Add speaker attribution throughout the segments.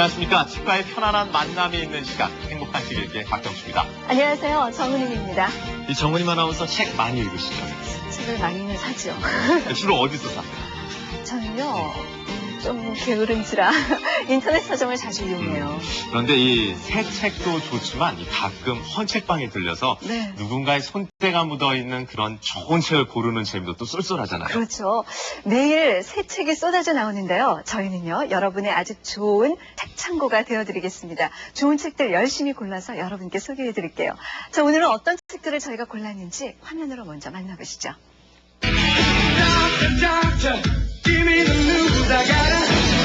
Speaker 1: 안녕하십니까. 치과의 편안한 만남이 있는 시간, 행복한 책 읽기의 박경수입니다.
Speaker 2: 안녕하세요. 정은임입니다.
Speaker 1: 이 정은임 아나운서 책 많이 읽으시죠?
Speaker 2: 책을 많이는 사죠.
Speaker 1: 주로 어디서 사세요?
Speaker 2: 저는요, 좀 게으른지라 인터넷 서점을 자주 이용해요.
Speaker 1: 그런데 이 새 책도 좋지만 가끔 헌책방에 들려서
Speaker 2: 네.
Speaker 1: 누군가의 손때가 묻어있는 그런 좋은 책을 고르는 재미도 또 쏠쏠하잖아요.
Speaker 2: 그렇죠. 매일 새 책이 쏟아져 나오는데요. 저희는요, 여러분의 아주 좋은 책 창고가 되어드리겠습니다. 좋은 책들 열심히 골라서 여러분께 소개해드릴게요. 자, 오늘은 어떤 책들을 저희가 골랐는지 화면으로 먼저 만나보시죠.
Speaker 3: Doctor, give me the news. I got a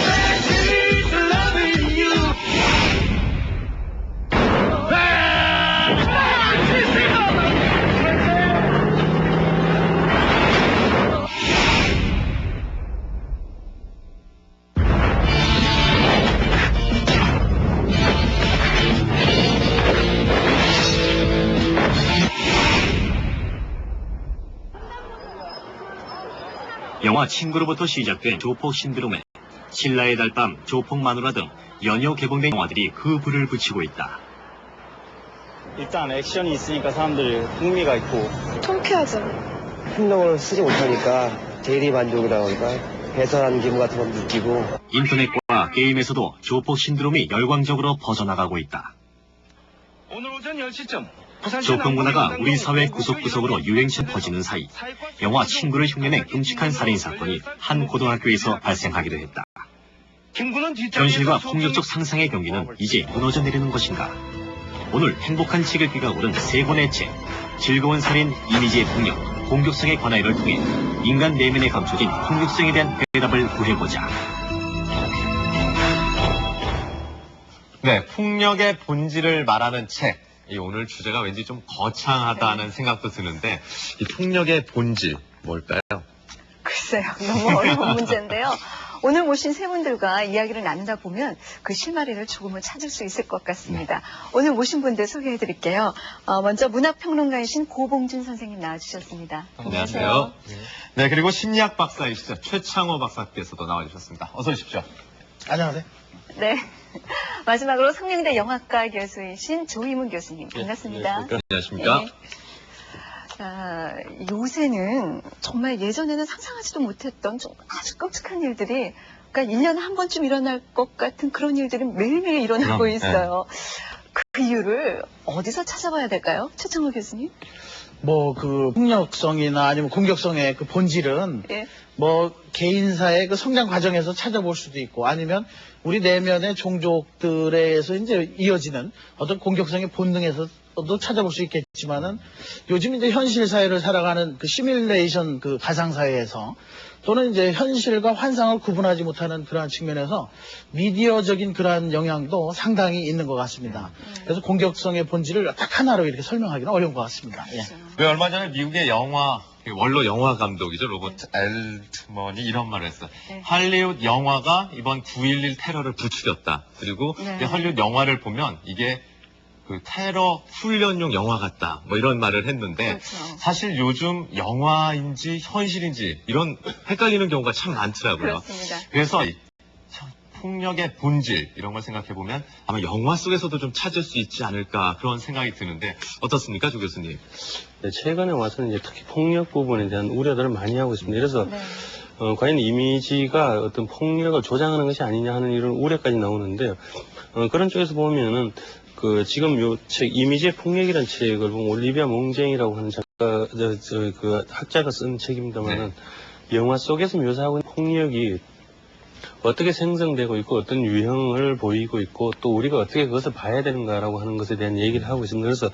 Speaker 3: bad taste of loving you.
Speaker 4: 영화 친구로부터 시작된 조폭 신드롬에 신라의 달밤, 조폭 마누라 등 연이어 개봉된 영화들이 그 불을 붙이고 있다.
Speaker 5: 일단 액션이 있으니까 사람들이 흥미가 있고
Speaker 2: 통쾌하죠.
Speaker 6: 행동을 쓰지 못하니까 대리 만족이라고 할까 배설하는 기분 같은 걸 느끼고
Speaker 4: 인터넷과 게임에서도 조폭 신드롬이 열광적으로 퍼져나가고 있다.
Speaker 3: 오늘 오전 10시쯤
Speaker 4: 조폭 문화가 우리 사회 구석구석으로 유행시 퍼지는 사이 영화 친구를 흉내낸 끔찍한 살인 사건이 한 고등학교에서 발생하기도 했다. 현실과 폭력적 상상의 경기는 이제 무너져 내리는 것인가? 오늘 행복한 책 읽기가 오른 세 권의 책, 즐거운 살인, 이미지의 폭력, 공격성의 관할을 통해 인간 내면에 감춰진 폭력성에 대한 대답을 구해보자.
Speaker 1: 네, 폭력의 본질을 말하는 책. 이 오늘 주제가 왠지 좀 거창하다는 생각도 드는데 이 폭력의 본질 뭘까요?
Speaker 2: 글쎄요. 너무 어려운 문제인데요. 오늘 모신 세 분들과 이야기를 나누다 보면 그 실마리를 조금은 찾을 수 있을 것 같습니다. 오늘 모신 분들 소개해드릴게요. 먼저 문학평론가이신 고봉준 선생님 나와주셨습니다.
Speaker 1: 안녕하세요. 네, 그리고 심리학 박사이시죠. 최창호 박사께서도 나와주셨습니다. 어서 오십시오.
Speaker 6: 안녕하세요.
Speaker 2: 네. 마지막으로 성명대 영화과 교수이신 조희문 교수님. 반갑습니다.
Speaker 1: 안녕하십니까.
Speaker 2: 네. 자, 요새는 정말 예전에는 상상하지도 못했던 좀 아주 끔찍한 일들이 그러니까 1년에 한 번쯤 일어날 것 같은 그런 일들이 매일매일 일어나고
Speaker 1: 그럼,
Speaker 2: 있어요. 그 이유를 어디서 찾아봐야 될까요? 최창호 교수님?
Speaker 7: 그 폭력성이나 아니면 공격성의 그 본질은
Speaker 2: 예.
Speaker 7: 개인사의 그 성장 과정에서 찾아볼 수도 있고 아니면 우리 내면의 종족들에서 이제 이어지는 어떤 공격성의 본능에서도 찾아볼 수 있겠지만은 요즘 이제 현실 사회를 살아가는 그 시뮬레이션 그 가상사회에서 또는 이제 현실과 환상을 구분하지 못하는 그러한 측면에서 미디어적인 그러한 영향도 상당히 있는 것 같습니다. 그래서 공격성의 본질을 딱 하나로 이렇게 설명하기는 어려운 것 같습니다. 예.
Speaker 1: 왜 얼마 전에 미국의 원로 영화 감독이죠. 로버트 엘트먼이 이런 말을 했어요.
Speaker 2: 네.
Speaker 1: 할리우드 영화가 이번 9.11 테러를 부추겼다. 그리고
Speaker 2: 네.
Speaker 1: 할리우드 영화를 보면 이게 그 테러 훈련용 영화 같다. 이런 말을 했는데
Speaker 2: 그렇죠.
Speaker 1: 사실 요즘 영화인지 현실인지 이런 헷갈리는 경우가 참 많더라고요.
Speaker 2: 그렇습니다.
Speaker 1: 그래서 폭력의 본질 이런 걸 생각해 보면 아마 영화 속에서도 좀 찾을 수 있지 않을까 그런 생각이 드는데 어떻습니까, 조 교수님?
Speaker 5: 네, 최근에 와서는 이제 특히 폭력 부분에 대한 우려들을 많이 하고 있습니다. 그래서
Speaker 2: 네.
Speaker 5: 과연 이미지가 어떤 폭력을 조장하는 것이 아니냐 하는 이런 우려까지 나오는데요. 그런 쪽에서 보면은 지금 요 책 이미지의 폭력이라는 책을 보면 올리비아 몽쟁이라고 하는 작가 그 학자가 쓴 책입니다만은 영화 속에서 묘사하고 있는 폭력이 어떻게 생성되고 있고 어떤 유형을 보이고 있고 또 우리가 어떻게 그것을 봐야 되는가라고 하는 것에 대한 얘기를 하고 있습니다. 그래서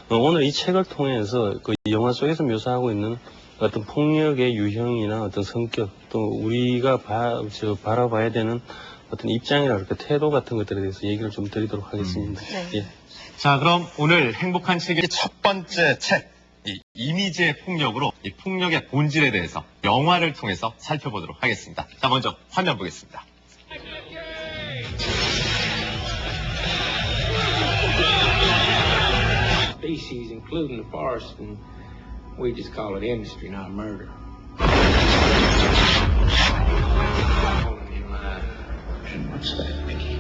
Speaker 5: 오늘 이 책을 통해서 그 영화 속에서 묘사하고 있는 어떤 폭력의 유형이나 어떤 성격 또 우리가 바라봐야 되는 어떤 입장이랄까 태도 같은 것들에 대해서 얘기를 좀 드리도록 하겠습니다.
Speaker 2: 네.
Speaker 5: 예.
Speaker 1: 자, 그럼 오늘 행복한 책의 첫 번째 책, 이 이미지의 폭력으로 이 폭력의 본질에 대해서 영화를 통해서 살펴보도록 하겠습니다. 자, 먼저 화면 보겠습니다.
Speaker 8: Species, including the forest, and we just call it industry, not murder. And what's that, Mickey?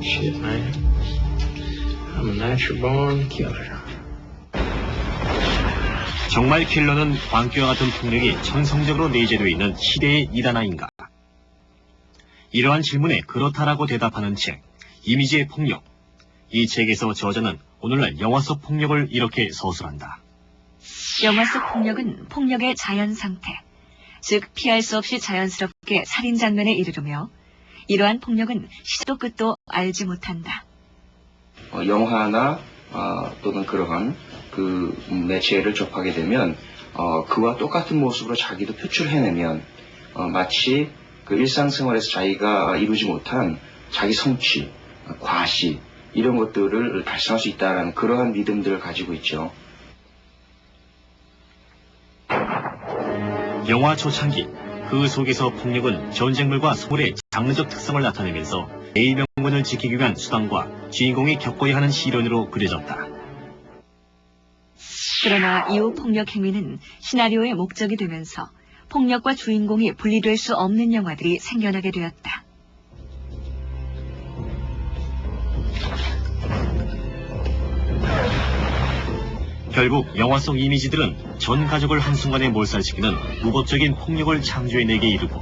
Speaker 8: Shit, man. I'm a natural born killer.
Speaker 4: 정말 킬러는 광기와 같은 폭력이 천성적으로 내재되어 있는 시대의 이단아인가? 이러한 질문에 그렇다라고 대답하는 책, 이미지의 폭력. 이 책에서 저자는 오늘날 영화 속 폭력을 이렇게 서술한다.
Speaker 9: 영화 속 폭력은 폭력의 자연 상태, 즉 피할 수 없이 자연스럽게 살인 장면에 이르르며 이러한 폭력은 시도 끝도 알지 못한다.
Speaker 10: 영화나 또는 그러한 그 매체를 접하게 되면 그와 똑같은 모습으로 자기도 표출해내면 마치 그 일상생활에서 자기가 이루지 못한 자기 성취, 과시 이런 것들을 달성할 수 있다는 그러한 믿음들을 가지고 있죠.
Speaker 4: 영화 초창기, 그 속에서 폭력은 전쟁물과 소물의 장르적 특성을 나타내면서 대의명분을 지키기 위한 수단과 주인공이 겪어야 하는 시련으로 그려졌다.
Speaker 9: 그러나 이후 폭력 행위는 시나리오의 목적이 되면서 폭력과 주인공이 분리될 수 없는 영화들이 생겨나게 되었다.
Speaker 4: 결국 영화 속 이미지들은 전 가족을 한순간에 몰살시키는 무법적인 폭력을 창조해내게 이르고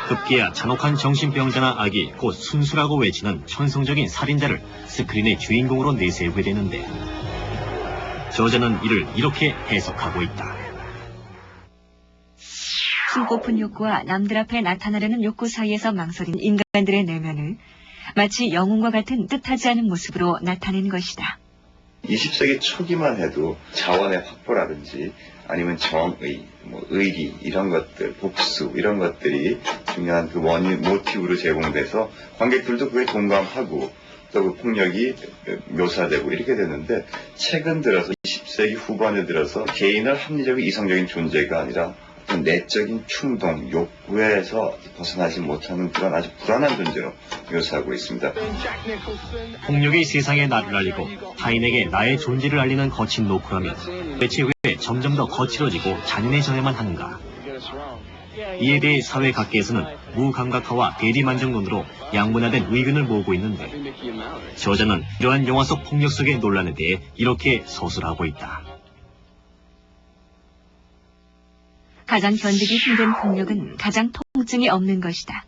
Speaker 4: 급기야 잔혹한 정신병자나 악이 곧 순수라고 외치는 천성적인 살인자를 스크린의 주인공으로 내세우게 되는데 저자는 이를 이렇게 해석하고 있다.
Speaker 9: 숨고픈 욕구와 남들 앞에 나타나려는 욕구 사이에서 망설인 인간들의 내면을 마치 영웅과 같은 뜻하지 않은 모습으로 나타낸 것이다.
Speaker 11: 20세기 초기만 해도 자원의 확보라든지 아니면 정의, 의리 이런 것들, 복수 이런 것들이 중요한 그 원인, 모티브로 제공돼서 관객들도 그에 동감하고 또 그 폭력이 묘사되고 이렇게 되는데 최근 들어서 20세기 후반에 들어서 개인을 합리적인 이성적인 존재가 아니라 어떤 내적인 충동, 욕구에서 벗어나지 못하는 그런 아주 불안한 존재로 묘사하고 있습니다.
Speaker 4: 폭력이 세상에 나를 알리고 타인에게 나의 존재를 알리는 거친 노크라면 대체 왜 점점 더 거칠어지고 잔인해져야만 하는가? 이에 대해 사회 각계에서는 무감각화와 대리만족론으로 양분화된 의견을 모으고 있는데 저자는 이러한 영화 속 폭력 속의 논란에 대해 이렇게 서술하고 있다.
Speaker 9: 가장 견디기 힘든 폭력은 가장 통증이 없는 것이다.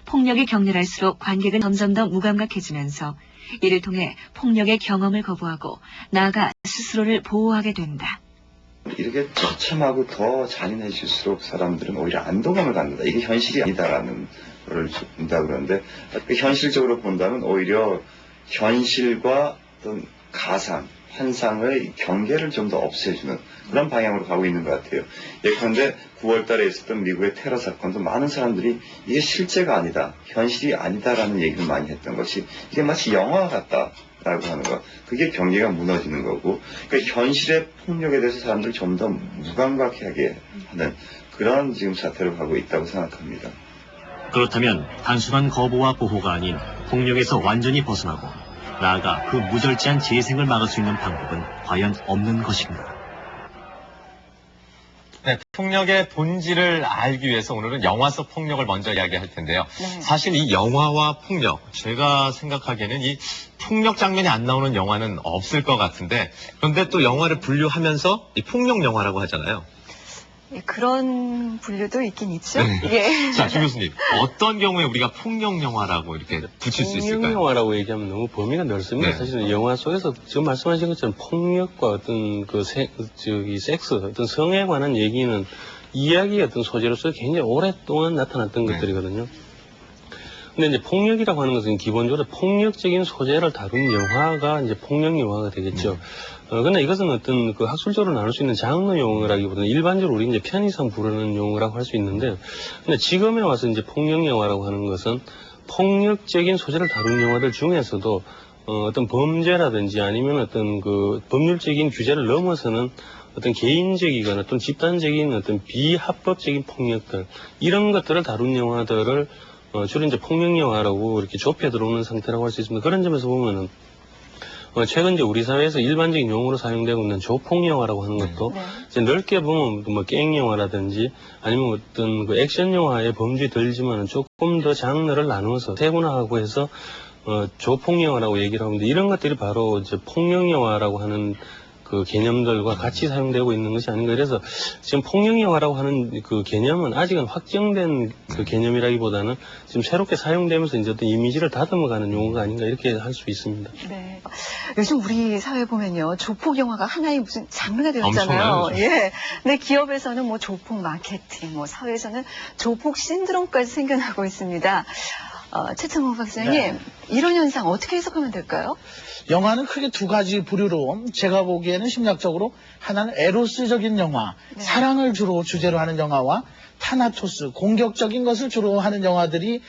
Speaker 9: 폭력이 격렬할수록 관객은 점점 더 무감각해지면서 이를 통해 폭력의 경험을 거부하고 나아가 스스로를 보호하게 된다.
Speaker 11: 이렇게 처참하고 더 잔인해질수록 사람들은 오히려 안도감을 갖는다. 이게 현실이 아니다라는 걸 준다 그러는데 현실적으로 본다면 오히려 현실과 어떤 가상, 환상의 경계를 좀 더 없애주는 그런 방향으로 가고 있는 것 같아요. 예컨대 9월 달에 있었던 미국의 테러 사건도 많은 사람들이 이게 실제가 아니다, 현실이 아니다라는 얘기를 많이 했던 것이 이게 마치 영화 같다라고 하는 것. 그게 경계가 무너지는 거고 그러니까 현실의 폭력에 대해서 사람들이 좀 더 무감각하게 하는 그런 지금 사태로 가고 있다고 생각합니다.
Speaker 4: 그렇다면 단순한 거부와 보호가 아닌 폭력에서 완전히 벗어나고 나아가 그 무절제한 재생을 막을 수 있는 방법은 과연 없는 것인가?
Speaker 1: 네, 폭력의 본질을 알기 위해서 오늘은 영화 속 폭력을 먼저 이야기할 텐데요.
Speaker 2: 네.
Speaker 1: 사실 이 영화와 폭력, 제가 생각하기에는 이 폭력 장면이 안 나오는 영화는 없을 것 같은데 그런데 또 영화를 분류하면서 이 폭력 영화라고 하잖아요.
Speaker 2: 예, 그런 분류도 있긴 있죠.
Speaker 1: 네.
Speaker 2: 예.
Speaker 1: 자, 김 교수님, 어떤 경우에 우리가 폭력 영화라고 이렇게 붙일 수 있을까요?
Speaker 5: 폭력 영화라고 얘기하면 너무 범위가 넓습니다.
Speaker 1: 네.
Speaker 5: 사실은 영화 속에서 지금 말씀하신 것처럼 폭력과 어떤 섹스, 어떤 성에 관한 얘기는 이야기의 어떤 소재로서 굉장히 오랫동안 나타났던
Speaker 1: 네.
Speaker 5: 것들이거든요. 근데 이제 폭력이라고 하는 것은 기본적으로 폭력적인 소재를 다룬 영화가 이제 폭력 영화가 되겠죠. 근데 이것은 어떤 그 학술적으로 나눌 수 있는 장르 용어라기보다는 일반적으로 우리 이제 편의상 부르는 용어라고 할 수 있는데, 근데 지금에 와서 이제 폭력 영화라고 하는 것은 폭력적인 소재를 다룬 영화들 중에서도 어떤 범죄라든지 아니면 어떤 그 법률적인 규제를 넘어서는 어떤 개인적이거나 어떤 집단적인 어떤 비합법적인 폭력들 이런 것들을 다룬 영화들을 주로 이제 폭력 영화라고 이렇게 좁혀 들어오는 상태라고 할 수 있습니다. 그런 점에서 보면은 최근 이제 우리 사회에서 일반적인 용어로 사용되고 있는 조폭 영화라고 하는 것도
Speaker 2: 네.
Speaker 5: 이제 넓게 보면 뭐 갱 영화라든지 아니면 어떤 그 액션 영화의 범주에 들지만은 조금 더 장르를 나누어서 세분화하고 해서 조폭 영화라고 얘기를 하는데 이런 것들이 바로 이제 폭력 영화라고 하는 그 개념들과 같이 사용되고 있는 것이 아닌가. 그래서 지금 폭력 영화라고 하는 그 개념은 아직은 확정된 그 개념이라기보다는 지금 새롭게 사용되면서 이제 어떤 이미지를 다듬어가는 용어가 아닌가 이렇게 할 수 있습니다.
Speaker 2: 네. 요즘 우리 사회 보면요. 조폭 영화가 하나의 무슨 장르가 되었잖아요.
Speaker 1: 엄청나요,
Speaker 2: 예. 근데 기업에서는 뭐 조폭 마케팅, 뭐 사회에서는 조폭 신드롬까지 생겨나고 있습니다. 최창호 박사님,
Speaker 7: 네.
Speaker 2: 이런 현상 어떻게 해석하면 될까요?
Speaker 7: 영화는 크게 두 가지 부류로 제가 보기에는 심리학적으로 하나는 에로스적인 영화,
Speaker 2: 네.
Speaker 7: 사랑을 주로 주제로 하는 영화와 타나토스, 공격적인 것을 주로 하는 영화들이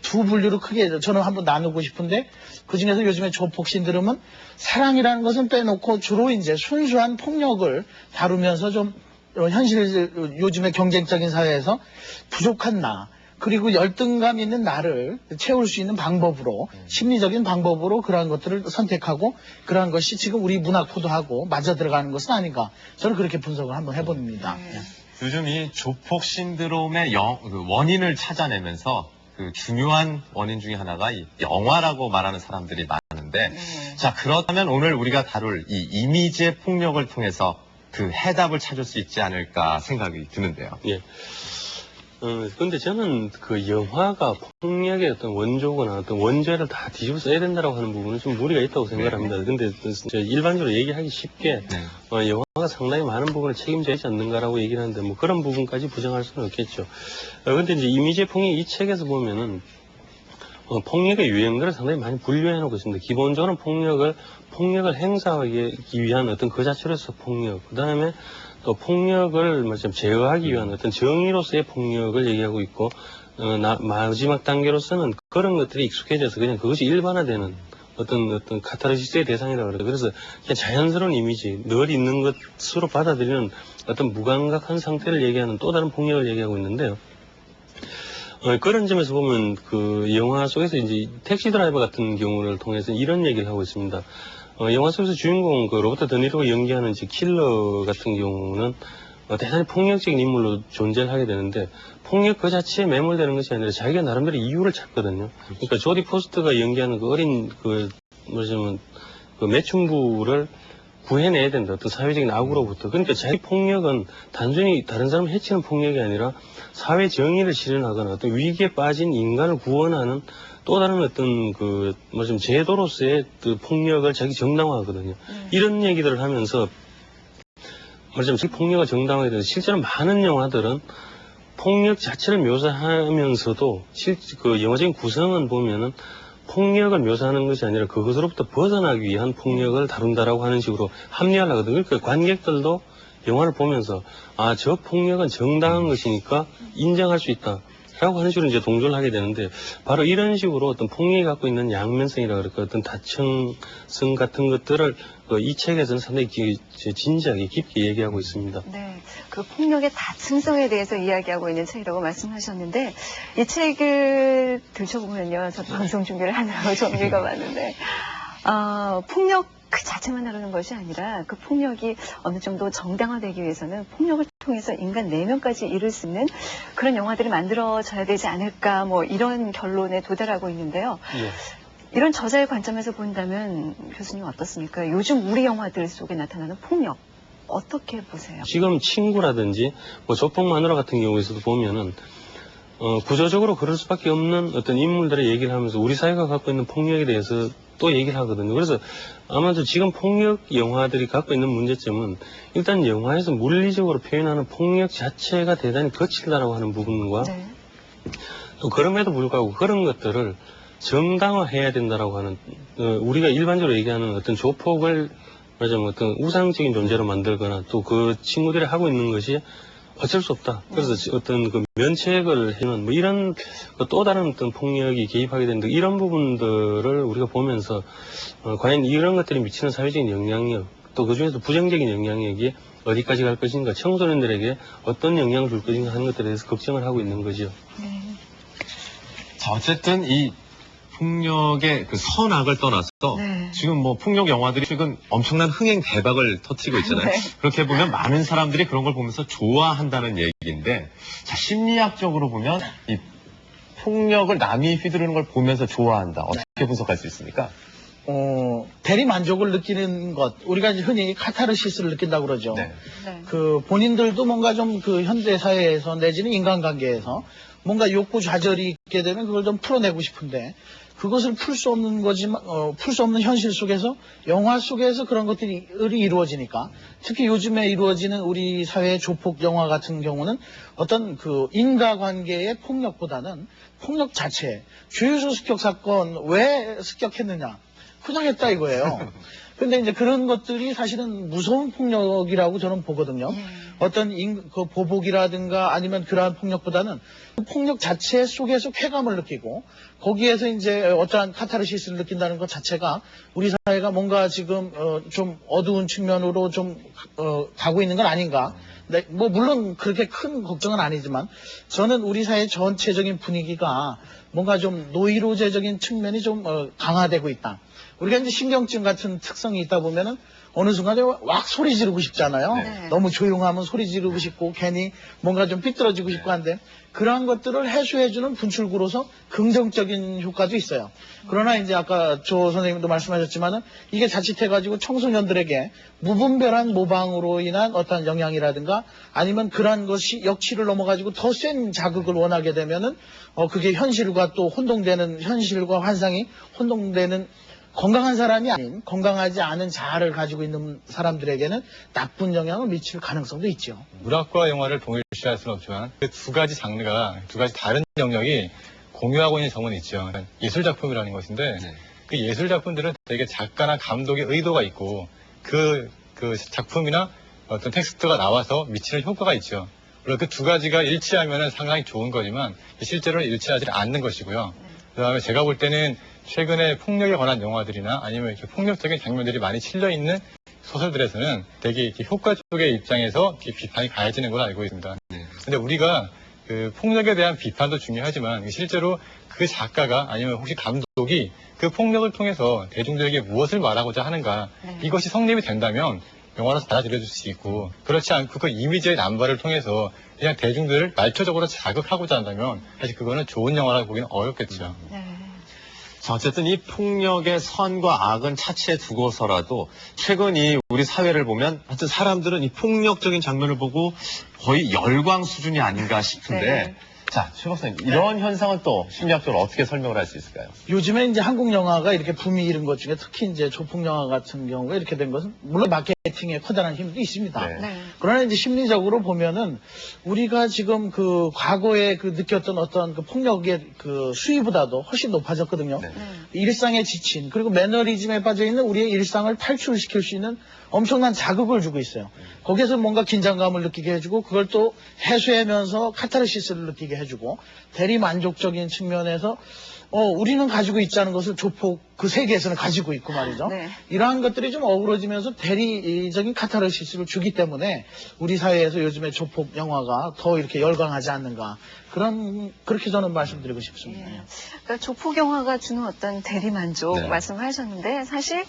Speaker 7: 두 분류로 크게 저는 한번 나누고 싶은데 그중에서 요즘에 조폭 신드롬은 사랑이라는 것은 빼놓고 주로 이제 순수한 폭력을 다루면서 좀 현실 요즘의 경쟁적인 사회에서 부족한 나 그리고 열등감 있는 나를 채울 수 있는 방법으로 심리적인 방법으로 그러한 것들을 선택하고 그러한 것이 지금 우리 문화 코드하고 맞아 들어가는 것은 아닌가 저는 그렇게 분석을 한번 해봅니다.
Speaker 2: 네.
Speaker 1: 요즘 이 조폭 신드롬의 그 원인을 찾아내면서 그 중요한 원인 중에 하나가 이 영화라고 말하는 사람들이 많은데
Speaker 2: 네.
Speaker 1: 자 그렇다면 오늘 우리가 다룰 이 이미지의 폭력을 통해서 그 해답을 찾을 수 있지 않을까 생각이 드는데요.
Speaker 5: 예. 근데 저는 그 영화가 폭력의 어떤 원조거나 어떤 원죄를 다 뒤집어 써야 된다고 하는 부분은 좀 무리가 있다고 생각을 합니다. 근데 일반적으로 얘기하기 쉽게 영화가 상당히 많은 부분을 책임져 있지 않는가라고 얘기를 하는데 뭐 그런 부분까지 부정할 수는 없겠죠. 근데 이제 이미지의 폭력 이 책에서 보면은 폭력의 유형들을 상당히 많이 분류해 놓고 있습니다. 기본적으로 폭력을 행사하기 위한 어떤 그 자체로서 폭력, 그 다음에 또 폭력을 좀 제어하기 위한 어떤 정의로서의 폭력을 얘기하고 있고, 마지막 단계로서는 그런 것들이 익숙해져서 그냥 그것이 일반화되는 어떤 카타르시스의 대상이라고 그래요. 그래서 그냥 자연스러운 이미지, 늘 있는 것으로 받아들이는 어떤 무감각한 상태를 얘기하는 또 다른 폭력을 얘기하고 있는데요. 그런 점에서 보면 그 영화 속에서 이제 택시 드라이버 같은 경우를 통해서 이런 얘기를 하고 있습니다. 영화 속에서 주인공 그 로버트 드니로가 연기하는 이제 킬러 같은 경우는 대단히 폭력적인 인물로 존재를 하게 되는데 폭력 그 자체에 매몰되는 것이 아니라 자기가 나름대로 이유를 찾거든요. 그러니까 조디 포스터가 연기하는 그 어린 그 매춘부를 구해내야 된다. 어떤 사회적인 악으로부터. 그러니까 자기 폭력은 단순히 다른 사람을 해치는 폭력이 아니라 사회 정의를 실현하거나 어떤 위기에 빠진 인간을 구원하는 또 다른 어떤 제도로서의 그 폭력을 자기 정당화하거든요. 이런 얘기들을 하면서 자기 폭력을 정당화해야 되는데 실제로 많은 영화들은 폭력 자체를 묘사하면서도 그 영화적인 구성은 보면은 폭력을 묘사하는 것이 아니라 그것으로부터 벗어나기 위한 폭력을 다룬다라고 하는 식으로 합리화를 하거든요. 그러니까 관객들도 영화를 보면서 저 폭력은 정당한 것이니까 인정할 수 있다. 라고 하는 식으로 이제 동조를 하게 되는데 바로 이런 식으로 어떤 폭력이 갖고 있는 양면성이라 그럴까 어떤 다층성 같은 것들을 이 책에서는 상당히 진지하게 깊게 얘기하고 있습니다.
Speaker 2: 네, 그 폭력의 다층성에 대해서 이야기하고 있는 책이라고 말씀하셨는데 이 책을 들춰보면요, 저 방송 준비를 하느라고 좀 읽어봤는데 폭력 그 자체만 다루는 것이 아니라 그 폭력이 어느 정도 정당화되기 위해서는 폭력을 통해서 인간 내면까지 이룰 수 있는 그런 영화들이 만들어져야 되지 않을까 뭐 이런 결론에 도달하고 있는데요.
Speaker 5: 예.
Speaker 2: 이런 저자의 관점에서 본다면 교수님 어떻습니까? 요즘 우리 영화들 속에 나타나는 폭력 어떻게 보세요?
Speaker 5: 지금 친구라든지 조폭 마누라 같은 경우에서도 보면은 구조적으로 그럴 수밖에 없는 어떤 인물들의 얘기를 하면서 우리 사회가 갖고 있는 폭력에 대해서 또 얘기를 하거든요. 그래서 아마도 지금 폭력 영화들이 갖고 있는 문제점은 일단 영화에서 물리적으로 표현하는 폭력 자체가 대단히 거칠다라고 하는 부분과
Speaker 2: 네.
Speaker 5: 또 그럼에도 불구하고 그런 것들을 정당화해야 된다라고 하는 우리가 일반적으로 얘기하는 어떤 조폭을 어떤 우상적인 존재로 만들거나 또 그 친구들이 하고 있는 것이 어쩔 수 없다. 그래서 어떤 그 면책을 해놓은 이런 또 다른 어떤 폭력이 개입하게 되는데 이런 부분들을 우리가 보면서 과연 이런 것들이 미치는 사회적인 영향력 또 그중에서 부정적인 영향력이 어디까지 갈 것인가 청소년들에게 어떤 영향을 줄 것인가 하는 것들에 대해서 걱정을 하고 있는 거죠.
Speaker 1: 자, 어쨌든 이 폭력의 그 선악을 떠나서
Speaker 2: 네.
Speaker 1: 지금 뭐 폭력 영화들이 최근 엄청난 흥행 대박을 터뜨리고 있잖아요.
Speaker 2: 네.
Speaker 1: 그렇게 보면 많은 사람들이 그런 걸 보면서 좋아한다는 얘기인데, 자, 심리학적으로 보면 이 폭력을 남이 휘두르는 걸 보면서 좋아한다. 어떻게 분석할 수 있습니까?
Speaker 7: 대리 만족을 느끼는 것, 우리가 이제 흔히 카타르시스를 느낀다고 그러죠.
Speaker 1: 네.
Speaker 2: 네.
Speaker 7: 그 본인들도 뭔가 좀 그 현대 사회에서 내지는 인간관계에서 뭔가 욕구 좌절이 있게 되면 그걸 좀 풀어내고 싶은데, 그것을 풀 수 없는 거지만 풀 수 없는 현실 속에서 영화 속에서 그런 것들이 이루어지니까, 특히 요즘에 이루어지는 우리 사회의 조폭 영화 같은 경우는 어떤 그 인과관계의 폭력보다는 폭력 자체, 주유소 습격 사건 왜 습격했느냐, 그냥 했다 이거예요. 근데 이제 그런 것들이 사실은 무서운 폭력이라고 저는 보거든요. 어떤 그 보복이라든가 아니면 그러한 폭력보다는 폭력 자체 속에서 쾌감을 느끼고, 거기에서 이제 어떠한 카타르시스를 느낀다는 것 자체가 우리 사회가 뭔가 지금 좀 어두운 측면으로 좀 가고 있는 건 아닌가. 네, 뭐 물론 그렇게 큰 걱정은 아니지만 저는 우리 사회 전체적인 분위기가 뭔가 좀 노이로제적인 측면이 좀 강화되고 있다. 우리가 이제 신경증 같은 특성이 있다 보면은 어느 순간에 막 소리 지르고 싶잖아요.
Speaker 2: 네.
Speaker 7: 너무 조용하면 소리 지르고 싶고 괜히 뭔가 좀 삐뚤어지고 싶고 한데, 그러한 것들을 해소해주는 분출구로서 긍정적인 효과도 있어요. 그러나 이제 아까 조 선생님도 말씀하셨지만은 이게 자칫해가지고 청소년들에게 무분별한 모방으로 인한 어떤 영향이라든가 아니면 그러한 것이 역치를 넘어가지고 더 센 자극을 원하게 되면은 그게 현실과 또 혼동되는, 현실과 환상이 혼동되는, 건강한 사람이 아닌 건강하지 않은 자아를 가지고 있는 사람들에게는 나쁜 영향을 미칠 가능성도 있죠.
Speaker 12: 문학과 영화를 동일시할 수는 없지만 그 두 가지 장르가, 두 가지 다른 영역이 공유하고 있는 점은 있죠. 예술작품이라는 것인데 그 예술작품들은 되게 작가나 감독의 의도가 있고 그 작품이나 어떤 텍스트가 나와서 미치는 효과가 있죠. 물론 그 두 가지가 일치하면 상당히 좋은 거지만 실제로는 일치하지 않는 것이고요. 그 다음에 제가 볼 때는 최근에 폭력에 관한 영화들이나 아니면 이렇게 폭력적인 장면들이 많이 실려있는 소설들에서는 되게 이렇게 효과 쪽의 입장에서 이렇게 비판이 가해지는 걸로 알고 있습니다. 근데 우리가 그 폭력에 대한 비판도 중요하지만 실제로 그 작가가 아니면 혹시 감독이 그 폭력을 통해서 대중들에게 무엇을 말하고자 하는가, 이것이 성립이 된다면 영화로서 받아들여질 수 있고, 그렇지 않고 그 이미지의 남발을 통해서 그냥 대중들을 말초적으로 자극하고자 한다면 사실 그거는 좋은 영화라고 보기는 어렵겠죠.
Speaker 1: 자, 어쨌든 이 폭력의 선과 악은 차치해 두고서라도 최근 이 우리 사회를 보면 하여튼 사람들은 이 폭력적인 장면을 보고 거의 열광 수준이 아닌가 싶은데,
Speaker 2: 네.
Speaker 1: 자, 최 박사님, 이런 현상은 또 심리학적으로 어떻게 설명을 할 수 있을까요?
Speaker 7: 요즘에 이제 한국 영화가 이렇게 붐이 이른 것 중에 특히 이제 조폭 영화 같은 경우가 이렇게 된 것은 물론 마케팅에 커다란 힘도 있습니다.
Speaker 2: 네.
Speaker 7: 그러나 이제 심리적으로 보면은 우리가 지금 그 과거에 그 느꼈던 어떤 그 폭력의 그 수위보다도 훨씬 높아졌거든요. 일상에 지친, 그리고 매너리즘에 빠져 있는 우리의 일상을 탈출시킬 수 있는 엄청난 자극을 주고 있어요. 거기에서 뭔가 긴장감을 느끼게 해주고, 그걸 또 해소하면서 카타르시스를 느끼게 해주고, 대리 만족적인 측면에서 우리는 가지고 있지 않은 것을 조폭 그 세계에서는 가지고 있고 말이죠. 이러한 것들이 좀 어우러지면서 대리적인 카타르시스를 주기 때문에 우리 사회에서 요즘에 조폭 영화가 더 이렇게 열광하지 않는가, 그렇게 저는 말씀드리고 싶습니다.
Speaker 2: 그러니까 조폭 영화가 주는 어떤 대리만족 말씀하셨는데, 사실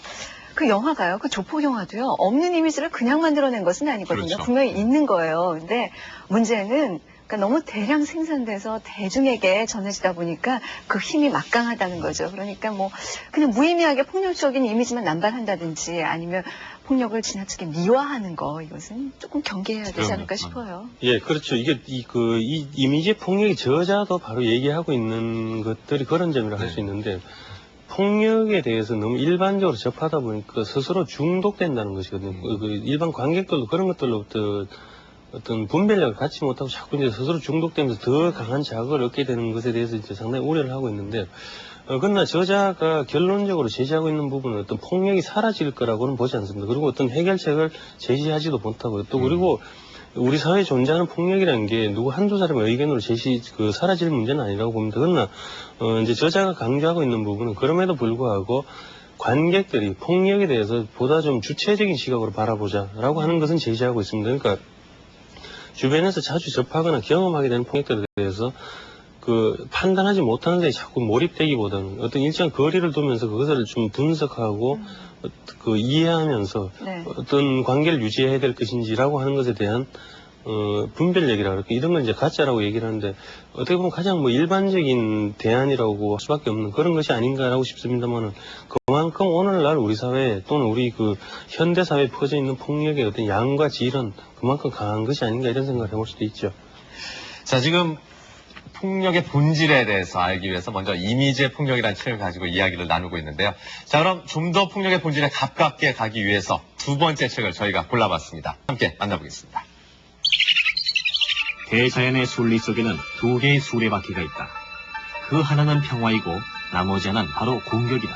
Speaker 2: 그 영화가요, 그 조폭 영화도요, 없는 이미지를 그냥 만들어낸 것은 아니거든요.
Speaker 1: 그렇죠.
Speaker 2: 분명히 있는 거예요. 근데 문제는 그러니까 너무 대량 생산돼서 대중에게 전해지다 보니까 그 힘이 막강하다는 거죠. 그러니까 뭐 그냥 무의미하게 폭력적인 이미지만 남발한다든지 아니면 폭력을 지나치게 미화하는 거, 이것은 조금 경계해야 되지 않을까 싶어요.
Speaker 5: 예, 그렇죠. 이게 이 이미지 폭력의 저자도 바로 얘기하고 있는 것들이 그런 점이라 할 수 있는데, 폭력에 대해서 너무 일반적으로 접하다 보니까 스스로 중독된다는 것이거든요. 그 일반 관객들도 그런 것들로부터 어떤 분별력을 갖지 못하고 자꾸 이제 스스로 중독되면서 더 강한 자극을 얻게 되는 것에 대해서 이제 상당히 우려를 하고 있는데, 그러나 저자가 결론적으로 제시하고 있는 부분은 어떤 폭력이 사라질 거라고는 보지 않습니다. 그리고 어떤 해결책을 제시하지도 못하고요. 또 그리고 우리 사회에 존재하는 폭력이라는 게 누구 한두 사람의 의견으로 사라질 문제는 아니라고 봅니다. 그러나 이제 저자가 강조하고 있는 부분은 그럼에도 불구하고 관객들이 폭력에 대해서 보다 좀 주체적인 시각으로 바라보자라고 하는 것은 제시하고 있습니다. 그러니까 주변에서 자주 접하거나 경험하게 되는 폭력들에 대해서 그 판단하지 못하는 데 자꾸 몰입되기보다는 어떤 일정 거리를 두면서 그것을 좀 분석하고 그 이해하면서
Speaker 2: 네.
Speaker 5: 어떤 관계를 유지해야 될 것인지라고 하는 것에 대한 분별력이라 그럴까 이런 걸 이제 가짜라고 얘기를 하는데 어떻게 보면 가장 뭐 일반적인 대안이라고 할 수밖에 없는 그런 것이 아닌가라고 싶습니다만은 그만큼 오늘날 우리 사회 또는 우리 그 현대 사회에 퍼져 있는 폭력의 어떤 양과 질은 그만큼 강한 것이 아닌가 이런 생각을 해볼 수도 있죠.
Speaker 1: 자, 지금 폭력의 본질에 대해서 알기 위해서 먼저 이미지의 폭력이라는 책을 가지고 이야기를 나누고 있는데요. 자, 그럼 좀 더 폭력의 본질에 가깝게 가기 위해서 두 번째 책을 저희가 골라봤습니다. 함께 만나보겠습니다.
Speaker 4: 대자연의 순리 속에는 두 개의 수레바퀴가 있다. 그 하나는 평화이고 나머지 하나는 바로 공격이다.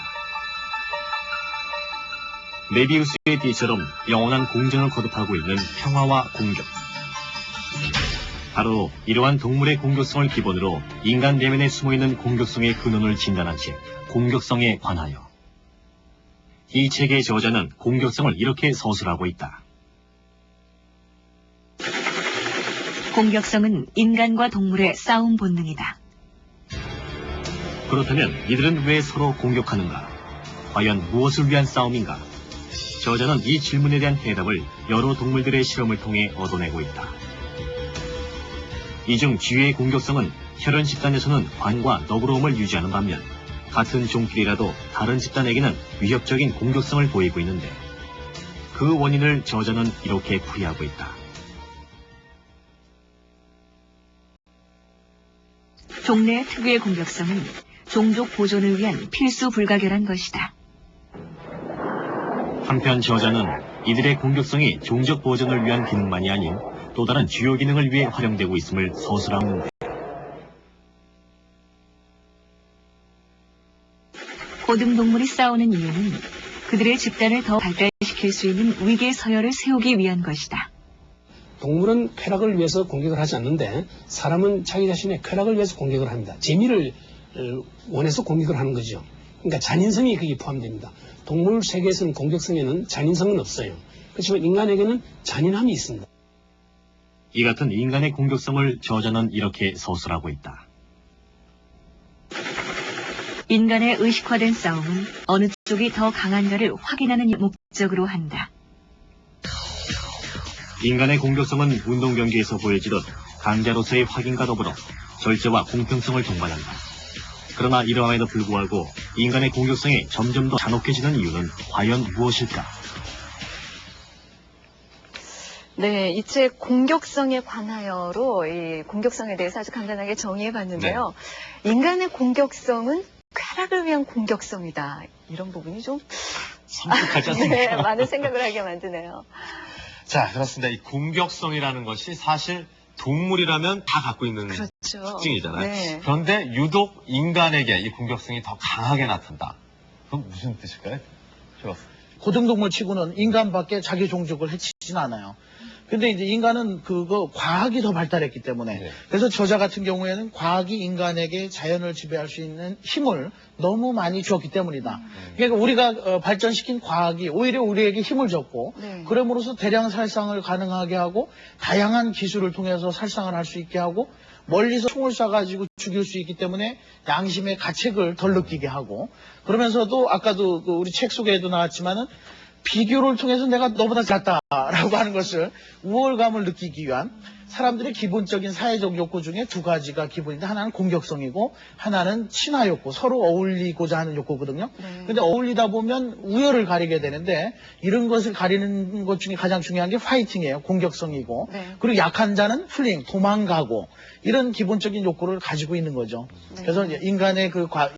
Speaker 4: 메비우스의 띠처럼 영원한 공정을 거듭하고 있는 평화와 공격. 바로 이러한 동물의 공격성을 기본으로 인간 내면에 숨어있는 공격성의 근원을 진단한 책, 공격성에 관하여. 이 책의 저자는 공격성을 이렇게 서술하고 있다.
Speaker 9: 공격성은 인간과 동물의 싸움 본능이다.
Speaker 4: 그렇다면 이들은 왜 서로 공격하는가? 과연 무엇을 위한 싸움인가? 저자는 이 질문에 대한 해답을 여러 동물들의 실험을 통해 얻어내고 있다. 이 중 쥐의 공격성은 혈연 집단에서는 관과 너그러움을 유지하는 반면 같은 종끼리라도 다른 집단에게는 위협적인 공격성을 보이고 있는데 그 원인을 저자는 이렇게 풀이하고 있다.
Speaker 9: 종래의 특유의 공격성은 종족 보존을 위한 필수 불가결한 것이다.
Speaker 4: 한편 저자는 이들의 공격성이 종족 보존을 위한 기능만이 아닌 또 다른 주요 기능을 위해 활용되고 있음을 서술하는데
Speaker 9: 고등동물이 싸우는 이유는 그들의 집단을 더 발달시킬 수 있는 위계 서열을 세우기 위한 것이다.
Speaker 13: 동물은 쾌락을 위해서 공격을 하지 않는데 사람은 자기 자신의 쾌락을 위해서 공격을 합니다. 재미를 원해서 공격을 하는 거죠. 그러니까 잔인성이 거기에 포함됩니다. 동물 세계에서는 공격성에는 잔인성은 없어요. 그렇지만 인간에게는 잔인함이 있습니다.
Speaker 4: 이 같은 인간의 공격성을 저자는 이렇게 서술하고 있다.
Speaker 9: 인간의 의식화된 싸움은 어느 쪽이 더 강한가를 확인하는 목적으로 한다.
Speaker 4: 인간의 공격성은 운동 경기에서 보여지듯 강자로서의 확인과 더불어 절제와 공평성을 동반한다. 그러나 이러함에도 불구하고 인간의 공격성이 점점 더 잔혹해지는 이유는 과연 무엇일까?
Speaker 2: 네, 이 책 공격성에 관하여로 이 공격성에 대해서 아주 간단하게 정의해 봤는데요. 인간의 공격성은 쾌락을 위한 공격성이다. 이런 부분이 좀
Speaker 1: 섬뜩하지 않습니까?
Speaker 2: 네, 많은 생각을 하게 만드네요.
Speaker 1: 자, 그렇습니다. 이 공격성이라는 것이 사실 동물이라면 다 갖고 있는
Speaker 2: 그렇죠.
Speaker 1: 특징이잖아요.
Speaker 2: 네.
Speaker 1: 그런데 유독 인간에게 이 공격성이 더 강하게 나타난다. 그럼 무슨 뜻일까요?
Speaker 7: 고등동물 치고는 인간밖에 자기 종족을 해치진 않아요. 근데 이제 인간은 과학이 더 발달했기 때문에 그래서 저자 같은 경우에는 과학이 인간에게 자연을 지배할 수 있는 힘을 너무 많이 주었기 때문이다. 그러니까 우리가 발전시킨 과학이 오히려 우리에게 힘을 줬고 그럼으로써 대량 살상을 가능하게 하고 다양한 기술을 통해서 살상을 할 수 있게 하고 멀리서 총을 쏴가지고 죽일 수 있기 때문에 양심의 가책을 덜 느끼게 하고 그러면서도 아까도 우리 책 속에도 나왔지만은 비교를 통해서 내가 너보다 낫다라고 하는 것을 우월감을 느끼기 위한 사람들의 기본적인 사회적 욕구 중에 두 가지가 기본인데 하나는 공격성이고 하나는 친화 욕구, 서로 어울리고자 하는 욕구거든요. 근데 어울리다 보면 우열을 가리게 되는데 이런 것을 가리는 것 중에 가장 중요한 게 파이팅이에요. 공격성이고 그리고 약한 자는 플링, 도망가고 이런 기본적인 욕구를 가지고 있는 거죠. 그래서 인간의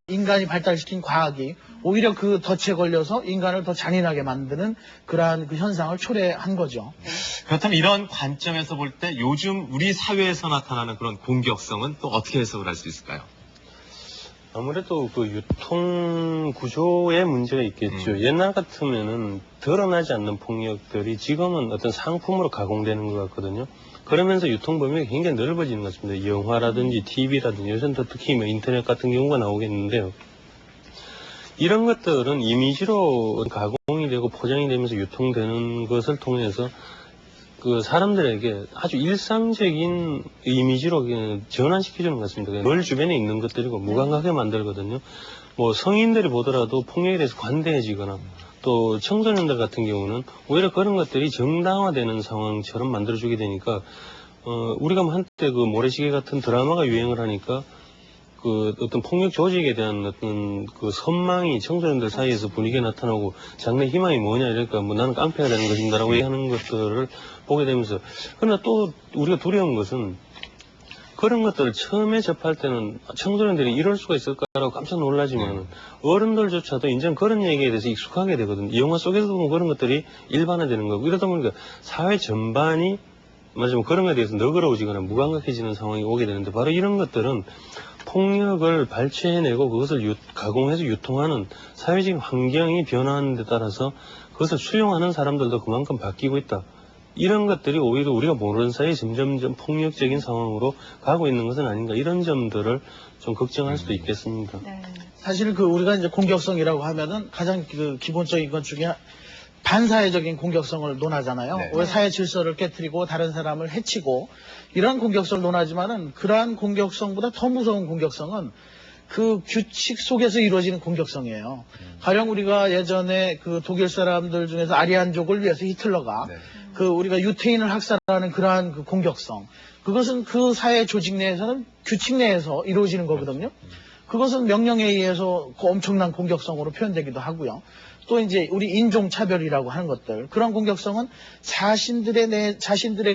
Speaker 7: 인간이 발달시킨 과학이 오히려 그 덫에 걸려서 인간을 더 잔인하게 만드는 그러한 그 현상을 초래한 거죠.
Speaker 1: 그렇다면 이런 관점에서 볼 때 요즘 우리 사회에서 나타나는 그런 공격성은 또 어떻게 해석을 할 수 있을까요?
Speaker 5: 아무래도 그 유통 구조에 문제가 있겠죠. 옛날 같으면은 드러나지 않는 폭력들이 지금은 어떤 상품으로 가공되는 것 같거든요. 그러면서 유통 범위가 굉장히 넓어지는 것 같습니다. 영화라든지 TV라든지 요새는 더 특히 뭐 인터넷 같은 경우가 나오겠는데요. 이런 것들은 이미지로 가공이 되고 포장이 되면서 유통되는 것을 통해서 그 사람들에게 아주 일상적인 이미지로 그냥 전환시켜주는 것 같습니다. 늘 주변에 있는 것들이고 무감각하게 만들거든요. 뭐 성인들이 보더라도 폭력에 대해서 관대해지거나 또 청소년들 같은 경우는 오히려 그런 것들이 정당화되는 상황처럼 만들어주게 되니까 우리가 한때 그 모래시계 같은 드라마가 유행을 하니까 그 어떤 폭력 조직에 대한 어떤 그 선망이 청소년들 사이에서 분위기에 나타나고 장래 희망이 뭐냐 이러니까 뭐 나는 깡패가 되는 것인가라고 얘기하는 것들을 보게 되면서 그러나 또 우리가 두려운 것은 그런 것들을 처음에 접할 때는 청소년들이 이럴 수가 있을까라고 깜짝 놀라지만 어른들조차도 이제는 그런 얘기에 대해서 익숙하게 되거든요. 영화 속에서도 보면 그런 것들이 일반화되는 거고 이러다 보니까 사회 전반이 말하자면 그런 것에 대해서 너그러워지거나 무감각해지는 상황이 오게 되는데 바로 이런 것들은 폭력을 발췌해내고 그것을 가공해서 유통하는 사회적인 환경이 변화하는 데 따라서 그것을 수용하는 사람들도 그만큼 바뀌고 있다. 이런 것들이 오히려 우리가 모르는 사이에 점점점 폭력적인 상황으로 가고 있는 것은 아닌가 이런 점들을 좀 걱정할 수도 있겠습니다.
Speaker 7: 사실 그 우리가 이제 공격성이라고 하면은 가장 그 기본적인 것 중에 반사회적인 공격성을 논하잖아요. 왜 사회 질서를 깨트리고 다른 사람을 해치고 이러한 공격성을 논하지만은 그러한 공격성보다 더 무서운 공격성은 그 규칙 속에서 이루어지는 공격성이에요. 가령 우리가 예전에 그 독일 사람들 중에서 아리안족을 위해서 히틀러가 그 우리가 유태인을 학살하는 그러한 그 공격성, 그것은 그 사회 조직 내에서는 규칙 내에서 이루어지는 거거든요. 그것은 명령에 의해서 그 엄청난 공격성으로 표현되기도 하고요. 또 이제 우리 인종차별이라고 하는 것들, 그런 공격성은 자신들의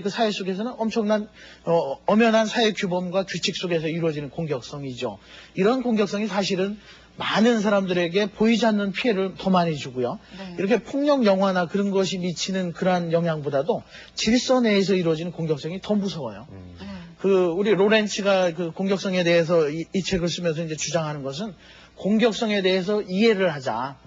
Speaker 7: 그 사회 속에서는 엄청난 엄연한 사회 규범과 규칙 속에서 이루어지는 공격성이죠. 이런 공격성이 사실은 많은 사람들에게 보이지 않는 피해를 더 많이 주고요. 이렇게 폭력 영화나 그런 것이 미치는 그러한 영향보다도 질서 내에서 이루어지는 공격성이 더 무서워요. 그 우리 로렌츠가 그 공격성에 대해서 이 책을 쓰면서 이제 주장하는 것은 공격성에 대해서 이해를 하자.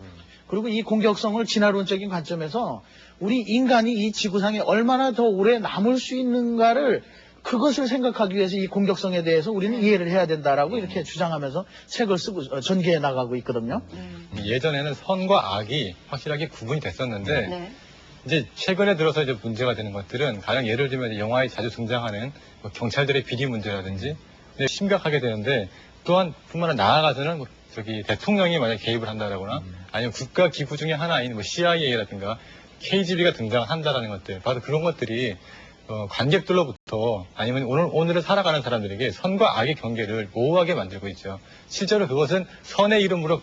Speaker 7: 그리고 이 공격성을 진화론적인 관점에서 우리 인간이 이 지구상에 얼마나 더 오래 남을 수 있는가를 그것을 생각하기 위해서 이 공격성에 대해서 우리는 이해를 해야 된다라고 이렇게 주장하면서 책을 쓰고 전개해 나가고 있거든요.
Speaker 12: 예전에는 선과 악이 확실하게 구분이 됐었는데 이제 최근에 들어서 이제 문제가 되는 것들은 가령 예를 들면 영화에 자주 등장하는 뭐 경찰들의 비리 문제라든지 심각하게 되는데 또한 뿐만 아니라 나아가서는 뭐 저기 대통령이 만약 개입을 한다거나 아니면 국가 기구 중에 하나인 뭐 CIA라든가 KGB가 등장한다라는 것들, 바로 그런 것들이 관객들로부터 아니면 오늘을 살아가는 사람들에게 선과 악의 경계를 모호하게 만들고 있죠. 실제로 그것은 선의 이름으로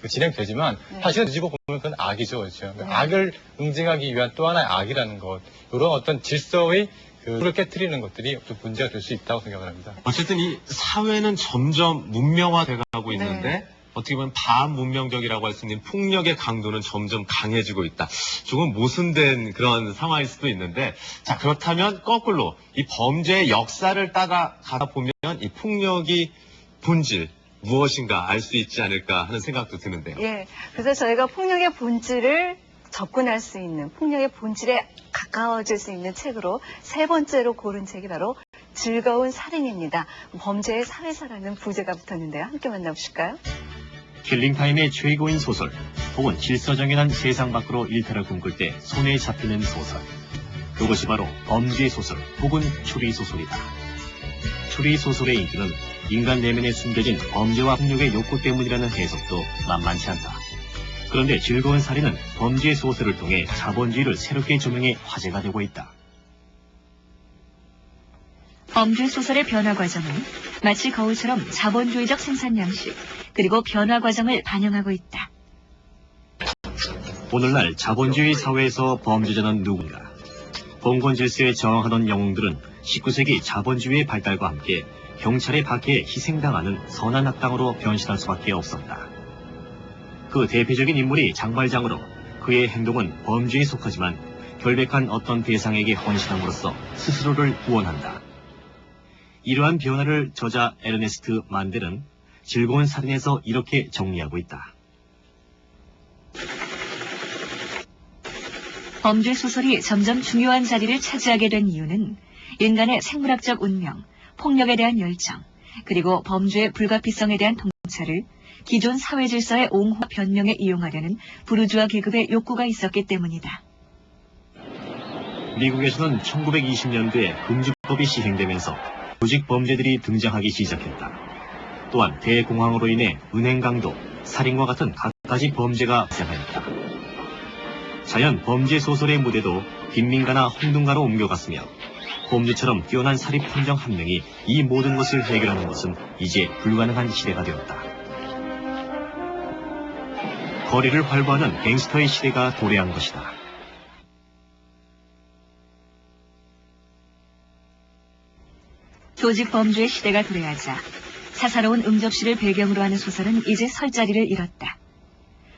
Speaker 12: 진행되지만 사실은 뒤지고 보면 그건 악이죠. 그렇죠? 악을 응징하기 위한 또 하나의 악이라는 것, 이런 어떤 질서의 그를 깨트리는 것들이 또 문제가 될 수 있다고 생각을 합니다.
Speaker 1: 어쨌든 이 사회는 점점 문명화돼가고 있는데 어떻게 보면 반문명적이라고 할 수 있는 폭력의 강도는 점점 강해지고 있다. 조금 모순된 그런 상황일 수도 있는데, 자, 그렇다면 거꾸로 이 범죄의 역사를 따라가다 보면 이 폭력이 본질 무엇인가 알 수 있지 않을까 하는 생각도 드는데요.
Speaker 2: 예, 그래서 저희가 폭력의 본질을 접근할 수 있는, 폭력의 본질에 가까워질 수 있는 책으로 세 번째로 고른 책이 바로 즐거운 살인입니다. 범죄의 사회사라는 부제가 붙었는데요. 함께 만나보실까요?
Speaker 4: 킬링타임의 최고인 소설, 혹은 질서정연한 세상 밖으로 일탈을 꿈꿀 때 손에 잡히는 소설. 그것이 바로 범죄 소설, 혹은 추리소설이다. 추리소설의 인기는 인간 내면에 숨겨진 범죄와 폭력의 욕구 때문이라는 해석도 만만치 않다. 그런데 즐거운 살인은 범죄 소설을 통해 자본주의를 새롭게 조명해 화제가 되고 있다.
Speaker 9: 범죄 소설의 변화 과정은 마치 거울처럼 자본주의적 생산 양식, 그리고 변화 과정을 반영하고 있다.
Speaker 4: 오늘날 자본주의 사회에서 범죄자는 누군가? 봉건 질서에 저항하던 영웅들은 19세기 자본주의의 발달과 함께 경찰의 박해에 희생당하는 선한 악당으로 변신할 수밖에 없었다. 그 대표적인 인물이 장발장으로 그의 행동은 범죄에 속하지만 결백한 어떤 대상에게 헌신함으로써 스스로를 구원한다. 이러한 변화를 저자 에르네스트 만델은 즐거운 살인에서 이렇게 정리하고 있다.
Speaker 9: 범죄 소설이 점점 중요한 자리를 차지하게 된 이유는 인간의 생물학적 운명, 폭력에 대한 열정, 그리고 범죄의 불가피성에 대한 통찰을 기존 사회 질서의 옹호와 변명에 이용하려는 부르주아 계급의 욕구가 있었기 때문이다.
Speaker 4: 미국에서는 1920년대에 금주법이 시행되면서 조직 범죄들이 등장하기 시작했다. 또한 대공황으로 인해 은행 강도, 살인과 같은 갖가지 범죄가 발생하였다. 자연 범죄 소설의 무대도 빈민가나 홍등가로 옮겨갔으며 홈즈처럼 뛰어난 사립 탐정 한 명이 이 모든 것을 해결하는 것은 이제 불가능한 시대가 되었다. 거리를 활보하는 갱스터의 시대가 도래한 것이다.
Speaker 9: 조직 범죄의 시대가 도래하자 사사로운 응접실을 배경으로 하는 소설은 이제 설 자리를 잃었다.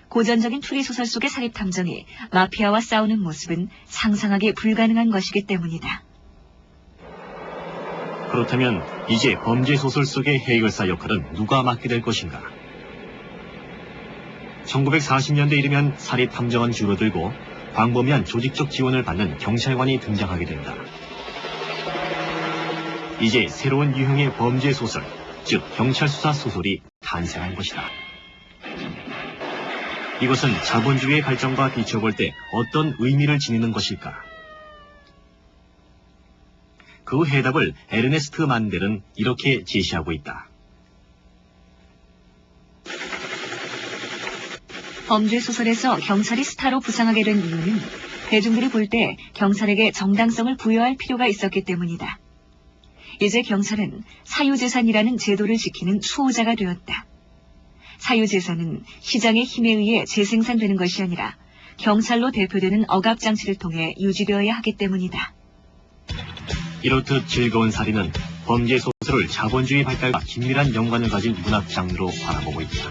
Speaker 9: 고전적인 추리소설 속의 사립탐정이 마피아와 싸우는 모습은 상상하기 불가능한 것이기 때문이다.
Speaker 4: 그렇다면 이제 범죄 소설 속의 해결사 역할은 누가 맡게 될 것인가? 1940년대 이르면 사립탐정은 줄어들고 광범위한 조직적 지원을 받는 경찰관이 등장하게 된다. 이제 새로운 유형의 범죄 소설, 즉 경찰 수사 소설이 탄생한 것이다. 이것은 자본주의의 발전과 비춰볼 때 어떤 의미를 지니는 것일까? 그 해답을 에르네스트 만델은 이렇게 제시하고 있다.
Speaker 9: 범죄 소설에서 경찰이 스타로 부상하게 된 이유는 대중들이 볼 때 경찰에게 정당성을 부여할 필요가 있었기 때문이다. 이제 경찰은 사유재산이라는 제도를 지키는 수호자가 되었다. 사유재산은 시장의 힘에 의해 재생산되는 것이 아니라 경찰로 대표되는 억압장치를 통해 유지되어야 하기 때문이다.
Speaker 4: 이렇듯 즐거운 살인은 범죄 소설을 자본주의 발달과 긴밀한 연관을 가진 문학 장르로 바라보고 있다.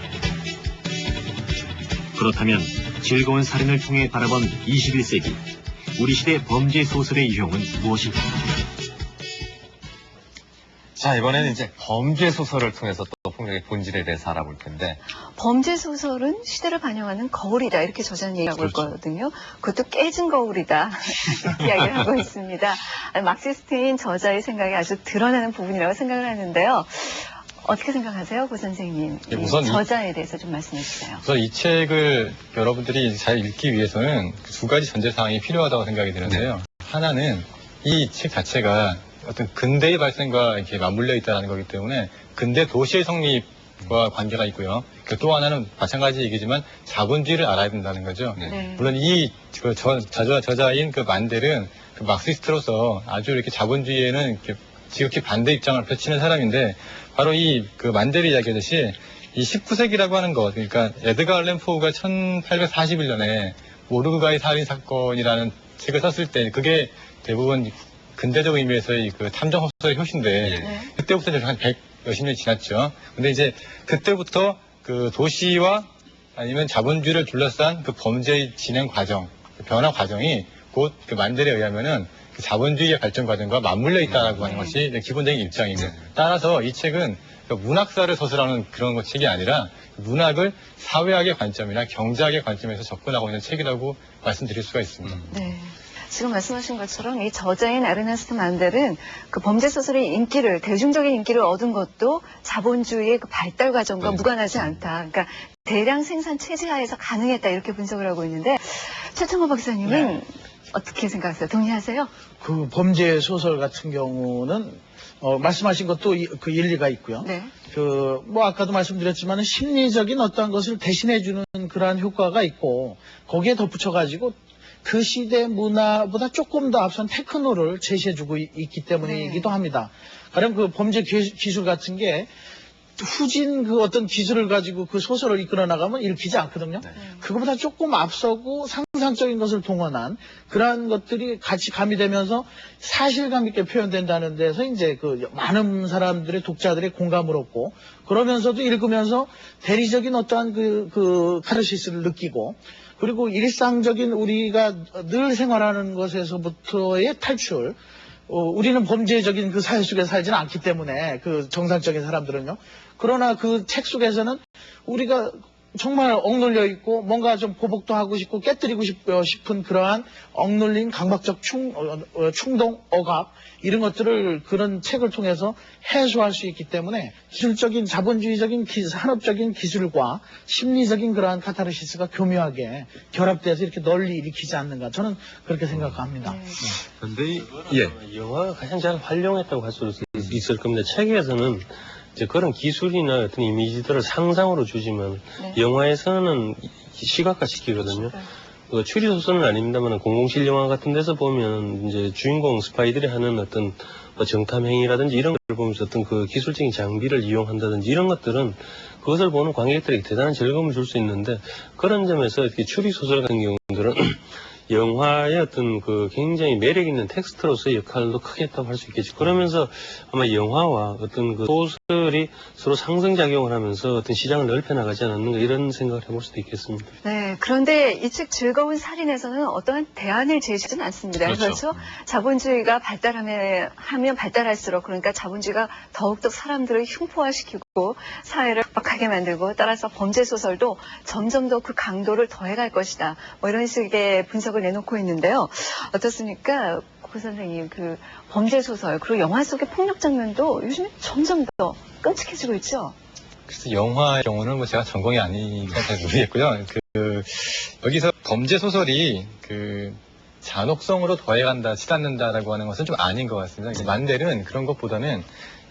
Speaker 4: 그렇다면 즐거운 살인을 통해 바라본 21세기 우리 시대 범죄 소설의 유형은 무엇일까?
Speaker 1: 자, 이번에는 이제 범죄 소설을 통해서 또 폭력의 본질에 대해서 알아볼 텐데.
Speaker 2: 범죄 소설은 시대를 반영하는 거울이다 이렇게 저자는 얘기하고
Speaker 1: 그렇죠.
Speaker 2: 있거든요. 그것도 깨진 거울이다 이렇게 이야기를 하고 있습니다. 막시스트인 저자의 생각이 아주 드러나는 부분이라고 생각을 하는데요. 어떻게 생각하세요, 고 선생님?
Speaker 12: 네, 우선
Speaker 2: 저자에 대해서 좀 말씀해 주세요.
Speaker 12: 우선 이 책을 여러분들이 잘 읽기 위해서는 두 가지 전제 사항이 필요하다고 생각이 드는데요. 하나는 이 책 자체가 어떤 근대의 발생과 이렇게 맞물려 있다는 거기 때문에 근대 도시의 성립과 관계가 있고요. 또 하나는 마찬가지 얘기지만 자본주의를 알아야 된다는 거죠.
Speaker 2: 네.
Speaker 12: 물론 이 저자인 그 만델은 그 막시스트로서 아주 이렇게 자본주의에는 이렇게 지극히 반대 입장을 펼치는 사람인데 바로 이 그 만델이 이야기하듯이 이 19세기라고 하는 것, 그러니까 에드가 알렌 포우가 1841년에 모르그가의 살인 사건이라는 책을 썼을 때 그게 대부분 근대적 의미에서의 그 탐정 소설의 효시인데 그때부터 한 100여십 년이 지났죠. 근데 이제 그때부터 그 도시와 아니면 자본주의를 둘러싼 그 범죄의 진행 과정, 그 변화 과정이 곧 그 만델에 의하면은 그 자본주의의 발전 과정과 맞물려 있다라고 하는 것이 기본적인 입장이고 따라서 이 책은 문학사를 서술하는 그런 책이 아니라 문학을 사회학의 관점이나 경제학의 관점에서 접근하고 있는 책이라고 말씀드릴 수가 있습니다.
Speaker 2: 네. 지금 말씀하신 것처럼 이 저자인 에르네스트 만델은 그 범죄 소설의 인기를, 대중적인 인기를 얻은 것도 자본주의의 그 발달 과정과 무관하지 않다. 그러니까 대량 생산 체제 하에서 가능했다 이렇게 분석을 하고 있는데 최창호 박사님은 어떻게 생각하세요? 동의하세요?
Speaker 7: 그 범죄 소설 같은 경우는 말씀하신 것도 그 일리가 있고요.
Speaker 2: 네.
Speaker 7: 뭐 아까도 말씀드렸지만 심리적인 어떠한 것을 대신해주는 그러한 효과가 있고 거기에 덧붙여가지고 그 시대 문화보다 조금 더 앞선 테크노를 제시해주고 있기 때문이기도 합니다. 가령 그 범죄 기술 같은 게 후진 그 어떤 기술을 가지고 그 소설을 이끌어 나가면 읽히지 않거든요. 그거보다 조금 앞서고 상상적인 것을 동원한 그러한 것들이 같이 가미되면서 사실감 있게 표현된다는 데서 이제 그 많은 사람들의 독자들의 공감을 얻고 그러면서도 읽으면서 대리적인 어떠한 그 카르시스를 느끼고 그리고 일상적인 우리가 늘 생활하는 것에서부터의 탈출, 우리는 범죄적인 그 사회 속에 살지는 않기 때문에 그 정상적인 사람들은요. 그러나 그 책 속에서는 우리가 정말 억눌려 있고 뭔가 좀 보복도 하고 싶고 깨뜨리고 싶은 그러한 억눌린 강박적 충동, 억압 이런 것들을 그런 책을 통해서 해소할 수 있기 때문에 기술적인 자본주의적인 산업적인 기술과 심리적인 그러한 카타르시스가 교묘하게 결합돼서 이렇게 널리 일으키지 않는가 저는 그렇게 생각합니다.
Speaker 5: 그런데 영화가 가장 잘 활용했다고 할 수 있을 겁니다. 책에서는 이제 그런 기술이나 어떤 이미지들을 상상으로 주지만 영화에서는 시각화 시키거든요. 추리소설은 아닙니다만 007 영화 같은 데서 보면 이제 주인공 스파이들이 하는 어떤 정탐 행위라든지 이런 걸 보면서 어떤 그 기술적인 장비를 이용한다든지 이런 것들은 그것을 보는 관객들에게 대단한 즐거움을 줄 수 있는데 그런 점에서 이렇게 추리소설 같은 경우들은 영화의 어떤 그 굉장히 매력 있는 텍스트로서의 역할도 크게 했다고 할 수 있겠죠. 그러면서 아마 영화와 어떤 그 소설이 서로 상승작용을 하면서 어떤 시장을 넓혀나가지 않았는가 이런 생각을 해볼 수도 있겠습니다.
Speaker 2: 네, 그런데 이 책 즐거운 살인에서는 어떠한 대안을 제시하지는 않습니다. 그렇죠? 자본주의가 발달하면 발달할수록 그러니까 자본주의가 더욱더 사람들을 흉포화시키고 사회를 빡하게 만들고 따라서 범죄 소설도 점점 더 그 강도를 더해갈 것이다. 뭐 이런 식의 분석을 내놓고 있는데요. 어떻습니까? 고 선생님, 그 범죄 소설 그리고 영화 속의 폭력 장면도 요즘에 점점 더 끔찍해지고 있죠?
Speaker 12: 그래서 영화의 경우는 뭐 제가 전공이 아니니까 잘 모르겠고요. 여기서 범죄 소설이 잔혹성으로 더해간다, 치닫는다라고 하는 것은 좀 아닌 것 같습니다. 만델은 그런 것보다는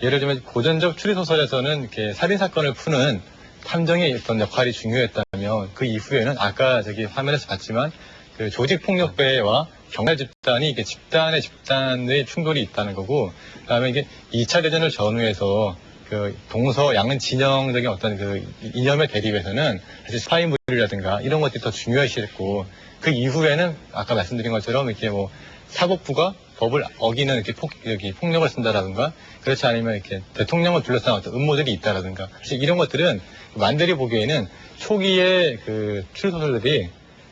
Speaker 12: 예를 들면 고전적 추리소설에서는 이렇게 살인사건을 푸는 탐정의 어떤 역할이 중요했다면 그 이후에는 아까 저기 화면에서 봤지만 그 조직폭력배와 경찰 집단이 이게 집단의 충돌이 있다는 거고, 그다음에 이게 2차 대전을 전후해서 그 동서양은 진영적인 어떤 그 이념의 대립에서는 사실 스파이물이라든가 이런 것들이 더 중요시했고, 그 이후에는 아까 말씀드린 것처럼 이렇게 뭐 사법부가 법을 어기는 이렇게 폭력을 쓴다라든가, 그렇지 않으면 이렇게 대통령을 둘러싼 어떤 음모들이 있다라든가, 사실 이런 것들은 만델이 보기에는 초기에 그 추리소설들이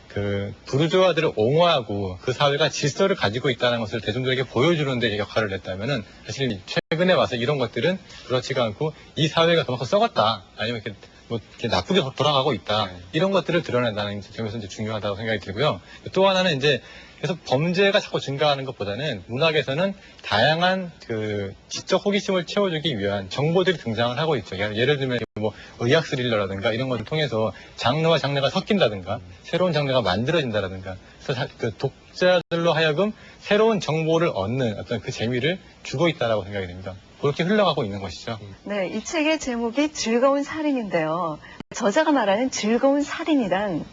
Speaker 12: 그 부르주아들을 옹호하고 그 사회가 질서를 가지고 있다는 것을 대중들에게 보여주는 데 역할을 했다면은 사실 최근에 와서 이런 것들은 그렇지가 않고 이 사회가 그만큼 썩었다, 아니면 이렇게 나쁘게 돌아가고 있다, 이런 것들을 드러낸다는 점에서 이제 중요하다고 생각이 들고요. 또 하나는 이제 그래서 범죄가 자꾸 증가하는 것보다는 문학에서는 다양한 그 지적 호기심을 채워주기 위한 정보들이 등장을 하고 있죠. 예를 들면 뭐 의학 스릴러라든가 이런 것을 통해서 장르와 장르가 섞인다든가 새로운 장르가 만들어진다든가, 그래서 그 독자들로 하여금 새로운 정보를 얻는 어떤 그 재미를 주고 있다라고 생각이 됩니다. 그렇게 흘러가고 있는 것이죠.
Speaker 2: 네, 이 책의 제목이 즐거운 살인인데요. 저자가 말하는 즐거운 살인이란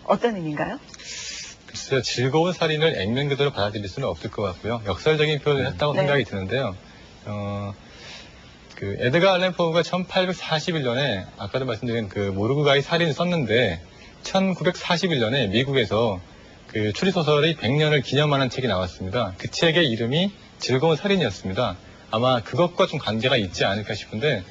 Speaker 2: 어떤 의미인가요?
Speaker 12: 글쎄요, 즐거운 살인을 액면 그대로 받아들일 수는 없을 것 같고요. 역설적인 표현을 했다고 생각이 드는데요. 그 에드가 알렌 포가 1841년에 아까도 말씀드린 그 모르그가의 살인을 썼는데 1941년에 미국에서 그 추리소설의 100년을 기념하는 책이 나왔습니다. 그 책의 이름이 즐거운 살인이었습니다. 아마 그것과 좀 관계가 있지 않을까 싶은데,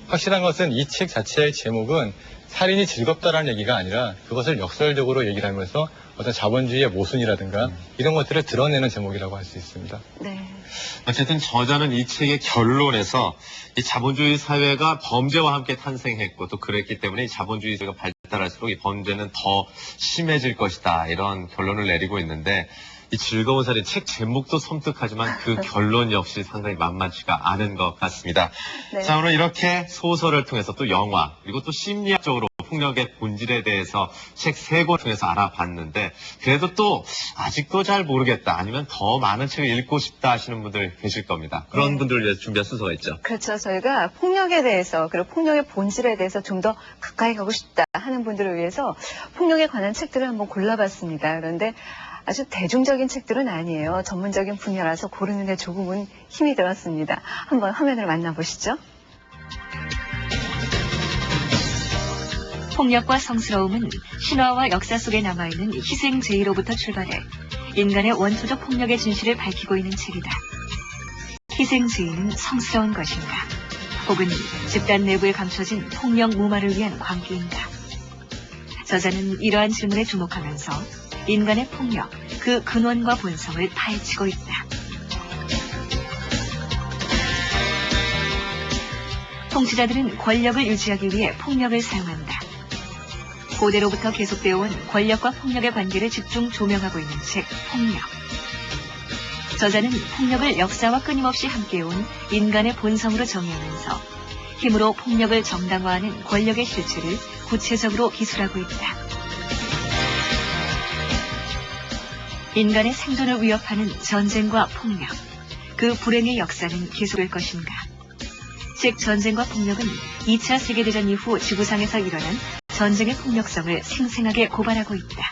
Speaker 12: 확실한 것은 이 책 자체의 제목은 살인이 즐겁다라는 얘기가 아니라 그것을 역설적으로 얘기를 하면서 어떤 자본주의의 모순이라든가 이런 것들을 드러내는 제목이라고 할 수 있습니다.
Speaker 2: 네.
Speaker 1: 어쨌든 저자는 이 책의 결론에서 이 자본주의 사회가 범죄와 함께 탄생했고 또 그랬기 때문에 이 자본주의 사회가 발달할수록 이 범죄는 더 심해질 것이다, 이런 결론을 내리고 있는데, 이 즐거운 살인 책 제목도 섬뜩하지만 그 결론 역시 상당히 만만치가 않은 것 같습니다.
Speaker 2: 네.
Speaker 1: 자, 오늘 이렇게 소설을 통해서 또 영화 그리고 또 심리학적으로 폭력의 본질에 대해서 책 3권 통해서 알아봤는데, 그래도 또 아직도 잘 모르겠다, 아니면 더 많은 책을 읽고 싶다 하시는 분들 계실 겁니다. 그런 분들을 위해서 준비한 순서가 있죠.
Speaker 2: 그렇죠. 저희가 폭력에 대해서 그리고 폭력의 본질에 대해서 좀 더 가까이 가고 싶다 하는 분들을 위해서 폭력에 관한 책들을 한번 골라봤습니다. 그런데 아주 대중적인 책들은 아니에요. 전문적인 분야라서 고르는 데 조금은 힘이 들었습니다. 한번 화면을 만나보시죠.
Speaker 9: 폭력과 성스러움은 신화와 역사 속에 남아있는 희생제의로부터 출발해 인간의 원초적 폭력의 진실을 밝히고 있는 책이다. 희생제의는 성스러운 것인가? 혹은 집단 내부에 감춰진 폭력 무마를 위한 광기인가? 저자는 이러한 질문에 주목하면서 인간의 폭력, 그 근원과 본성을 파헤치고 있다. 통치자들은 권력을 유지하기 위해 폭력을 사용한다. 고대로부터 계속되어 온 권력과 폭력의 관계를 집중 조명하고 있는 책 폭력. 저자는 폭력을 역사와 끊임없이 함께해온 인간의 본성으로 정의하면서 힘으로 폭력을 정당화하는 권력의 실체를 구체적으로 기술하고 있다. 인간의 생존을 위협하는 전쟁과 폭력, 그 불행의 역사는 계속될 것인가? 즉 전쟁과 폭력은 2차 세계대전 이후 지구상에서 일어난 전쟁의 폭력성을 생생하게 고발하고 있다.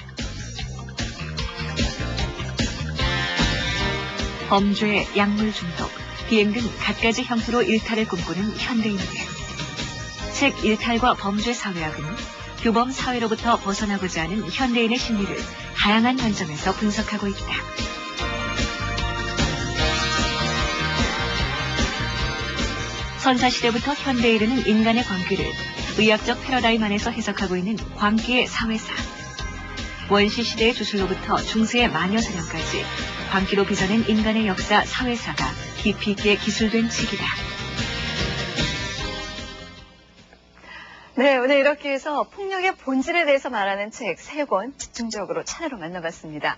Speaker 9: 범죄, 약물 중독, 비행 등 갖가지 형태로 일탈을 꿈꾸는 현대인들. 책 일탈과 범죄 사회학은 규범 사회로부터 벗어나고자 하는 현대인의 심리를 다양한 관점에서 분석하고 있다. 선사시대부터 현대에 이르는 인간의 광기를 의학적 패러다임 안에서 해석하고 있는 광기의 사회사. 원시시대의 주술로부터 중세의 마녀사냥까지 광기로 빚어낸 인간의 역사 사회사가 깊이 있게 기술된 책이다.
Speaker 2: 네, 오늘 이렇게 해서 폭력의 본질에 대해서 말하는 책 3권 집중적으로 차례로 만나봤습니다.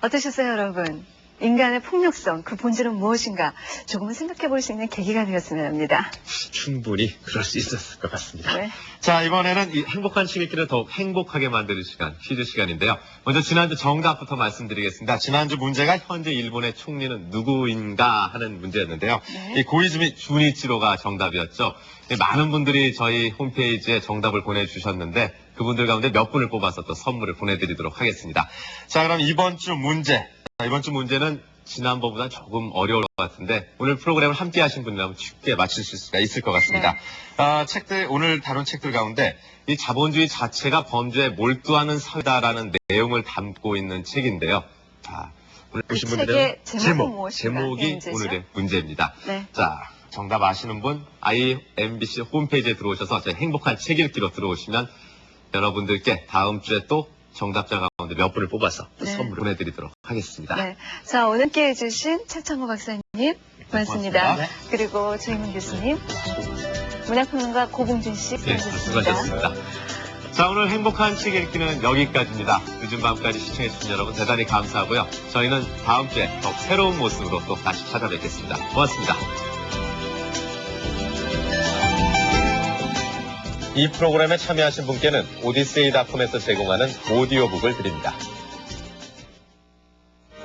Speaker 2: 어떠셨어요, 여러분? 인간의 폭력성, 그 본질은 무엇인가 조금은 생각해 볼 수 있는 계기가 되었으면 합니다.
Speaker 1: 충분히 그럴 수 있었을 것 같습니다.
Speaker 2: 네.
Speaker 1: 자, 이번에는 이 행복한 책 읽기를 더욱 행복하게 만드는 시간, 퀴즈 시간인데요. 먼저 지난주 정답부터 말씀드리겠습니다. 지난주 문제가 현재 일본의 총리는 누구인가 하는 문제였는데요.
Speaker 2: 네.
Speaker 1: 이 고이즈미 주니치로가 정답이었죠. 많은 분들이 저희 홈페이지에 정답을 보내주셨는데 그분들 가운데 몇 분을 뽑아서 또 선물을 보내드리도록 하겠습니다. 자, 그럼 이번 주 문제는 지난번보다 조금 어려울 것 같은데 오늘 프로그램을 함께 하신 분이라면 쉽게 맞추실 수가 있을 것 같습니다. 오늘 다룬 책들 가운데 이 자본주의 자체가 범죄에 몰두하는 사회다라는 내용을 담고 있는 책인데요. 자, 오늘 보신 분들은 제목이 오늘의 문제입니다.
Speaker 2: 네.
Speaker 1: 자, 정답 아시는 분 IMBC 홈페이지에 들어오셔서 저희 행복한 책 읽기로 들어오시면 여러분들께 다음 주에 또 정답자 가운데 몇 분을 뽑아서
Speaker 2: 네.
Speaker 1: 선물 보내드리도록 하겠습니다.
Speaker 2: 네. 자, 오늘 함께 해주신 최창호 박사님, 고맙습니다.
Speaker 1: 고맙습니다.
Speaker 2: 그리고 조희문 교수님, 문학평론가 고봉준 씨,
Speaker 1: 네,
Speaker 2: 수고하셨습니다.
Speaker 1: 수고하셨습니다. 자, 오늘 행복한 책 읽기는 여기까지입니다. 늦은 밤까지 시청해주신 여러분 대단히 감사하고요. 저희는 다음 주에 더욱 새로운 모습으로 또 다시 찾아뵙겠습니다. 고맙습니다. 이 프로그램에 참여하신 분께는 오디세이.com에서 제공하는 오디오북을 드립니다.